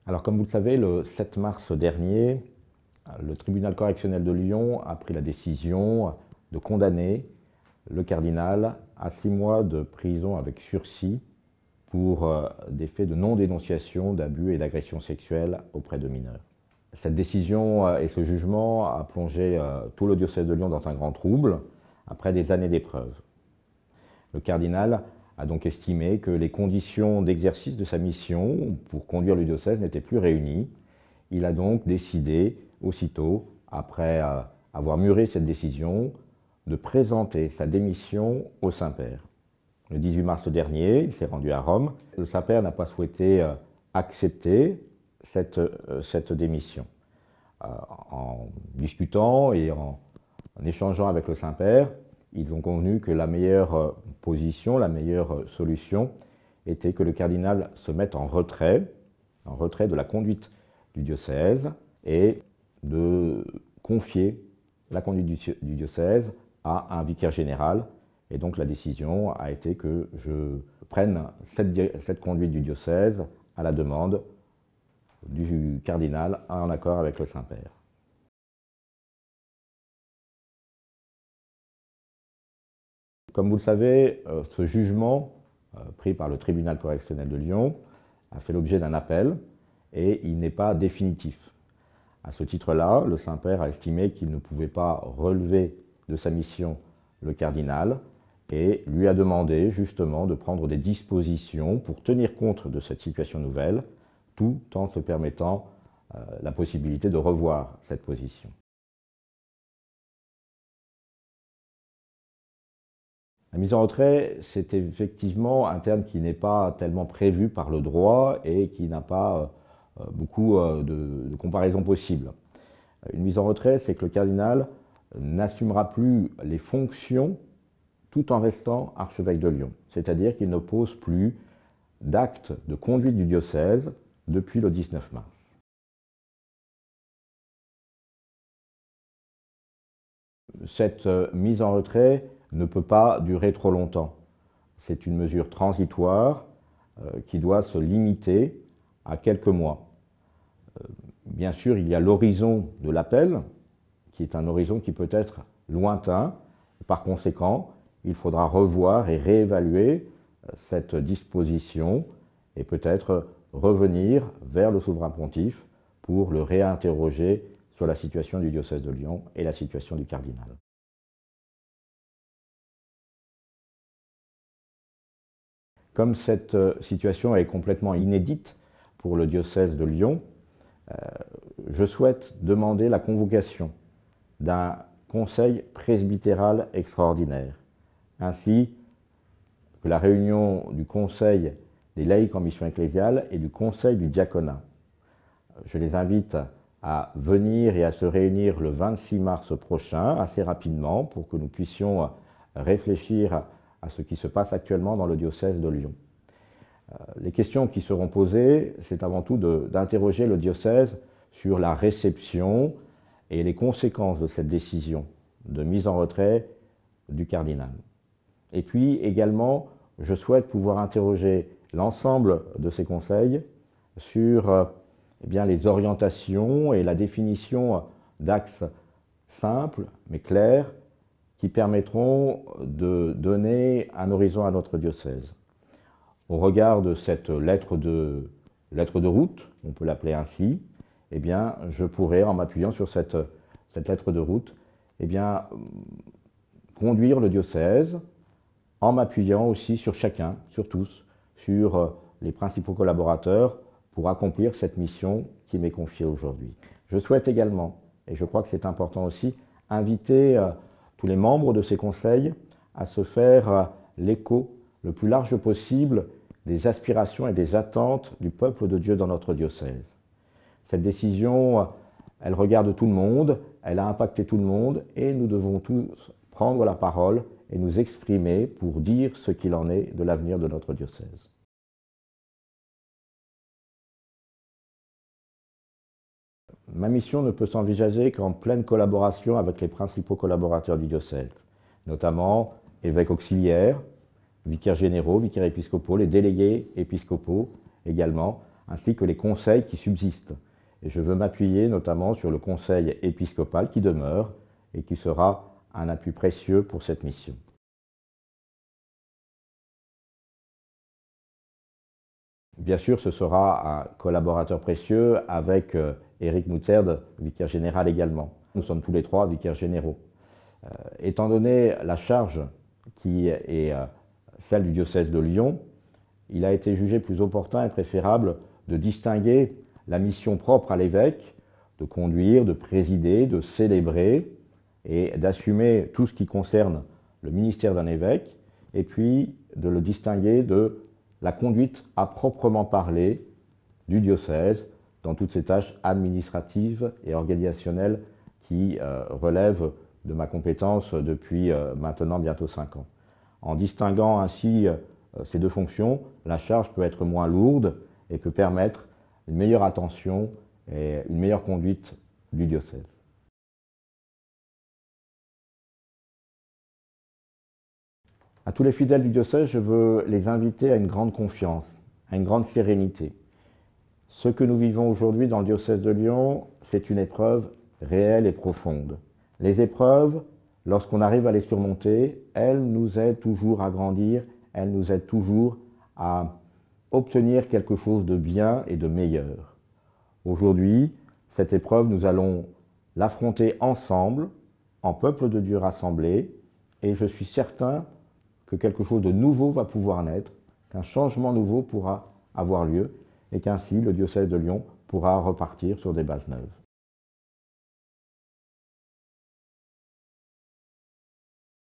Alors, comme vous le savez, le 7 mars dernier, le tribunal correctionnel de Lyon a pris la décision de condamner le cardinal à 6 mois de prison avec sursis pour des faits de non-dénonciation d'abus et d'agressions sexuelles auprès de mineurs. Cette décision et ce jugement a plongé tout le diocèse de Lyon dans un grand trouble après des années d'épreuves. Le cardinal a donc estimé que les conditions d'exercice de sa mission pour conduire le diocèse n'étaient plus réunies. Il a donc décidé, aussitôt, après avoir mûri cette décision, de présenter sa démission au Saint-Père. Le 18 mars dernier, il s'est rendu à Rome. Le Saint-Père n'a pas souhaité accepter cette démission. En discutant et en échangeant avec le Saint-Père, ils ont convenu que la meilleure position, la meilleure solution était que le cardinal se mette en retrait de la conduite du diocèse et de confier la conduite du diocèse à un vicaire général. Et donc la décision a été que je prenne cette conduite du diocèse à la demande du cardinal en accord avec le Saint-Père. Comme vous le savez, ce jugement pris par le tribunal correctionnel de Lyon a fait l'objet d'un appel et il n'est pas définitif. À ce titre-là, le Saint-Père a estimé qu'il ne pouvait pas relever de sa mission le cardinal et lui a demandé justement de prendre des dispositions pour tenir compte de cette situation nouvelle, tout en se permettant la possibilité de revoir cette position. La mise en retrait, c'est effectivement un terme qui n'est pas tellement prévu par le droit et qui n'a pas beaucoup de comparaisons possibles. Une mise en retrait, c'est que le cardinal n'assumera plus les fonctions tout en restant archevêque de Lyon. C'est-à-dire qu'il ne pose plus d'acte de conduite du diocèse depuis le 19 mars. Cette mise en retrait ne peut pas durer trop longtemps. C'est une mesure transitoire qui doit se limiter à quelques mois. Bien sûr, il y a l'horizon de l'appel, qui est un horizon qui peut être lointain. Par conséquent, il faudra revoir et réévaluer cette disposition et peut-être revenir vers le souverain pontife pour le réinterroger sur la situation du diocèse de Lyon et la situation du cardinal. Comme cette situation est complètement inédite pour le diocèse de Lyon, je souhaite demander la convocation d'un conseil presbytéral extraordinaire, ainsi que la réunion du conseil des laïcs en mission ecclésiale et du conseil du diaconat. Je les invite à venir et à se réunir le 26 mars prochain, assez rapidement, pour que nous puissions réfléchir à ce qui se passe actuellement dans le diocèse de Lyon. Les questions qui seront posées, c'est avant tout d'interroger le diocèse sur la réception et les conséquences de cette décision de mise en retrait du cardinal. Et puis également, je souhaite pouvoir interroger l'ensemble de ces conseils sur les orientations et la définition d'axes simples mais clairs qui permettront de donner un horizon à notre diocèse. Au regard de cette lettre de route, on peut l'appeler ainsi, je pourrais, en m'appuyant sur cette lettre de route, conduire le diocèse en m'appuyant aussi sur chacun, sur tous, sur les principaux collaborateurs pour accomplir cette mission qui m'est confiée aujourd'hui. Je souhaite également, et je crois que c'est important aussi, inviter tous les membres de ces conseils à se faire l'écho le plus large possible des aspirations et des attentes du peuple de Dieu dans notre diocèse. Cette décision, elle regarde tout le monde, elle a impacté tout le monde et nous devons tous prendre la parole et nous exprimer pour dire ce qu'il en est de l'avenir de notre diocèse. Ma mission ne peut s'envisager qu'en pleine collaboration avec les principaux collaborateurs du diocèse, notamment évêques auxiliaires, vicaires généraux, vicaires épiscopaux, les délégués épiscopaux également, ainsi que les conseils qui subsistent. Et je veux m'appuyer notamment sur le conseil épiscopal qui demeure et qui sera un appui précieux pour cette mission. Bien sûr, ce sera un collaborateur précieux avec Éric Mouterde, vicaire général également. Nous sommes tous les trois vicaires généraux. Étant donné la charge qui est celle du diocèse de Lyon, il a été jugé plus opportun et préférable de distinguer la mission propre à l'évêque, de conduire, de présider, de célébrer et d'assumer tout ce qui concerne le ministère d'un évêque, et puis de le distinguer de la conduite à proprement parler du diocèse dans toutes ces tâches administratives et organisationnelles qui relèvent de ma compétence depuis maintenant bientôt 5 ans. En distinguant ainsi ces deux fonctions, la charge peut être moins lourde et peut permettre une meilleure attention et une meilleure conduite du diocèse. À tous les fidèles du diocèse, je veux les inviter à une grande confiance, à une grande sérénité. Ce que nous vivons aujourd'hui dans le diocèse de Lyon, c'est une épreuve réelle et profonde. Les épreuves, lorsqu'on arrive à les surmonter, elles nous aident toujours à grandir, elles nous aident toujours à obtenir quelque chose de bien et de meilleur. Aujourd'hui, cette épreuve, nous allons l'affronter ensemble, en peuple de Dieu rassemblé, et je suis certain que quelque chose de nouveau va pouvoir naître, qu'un changement nouveau pourra avoir lieu, et qu'ainsi le diocèse de Lyon pourra repartir sur des bases neuves.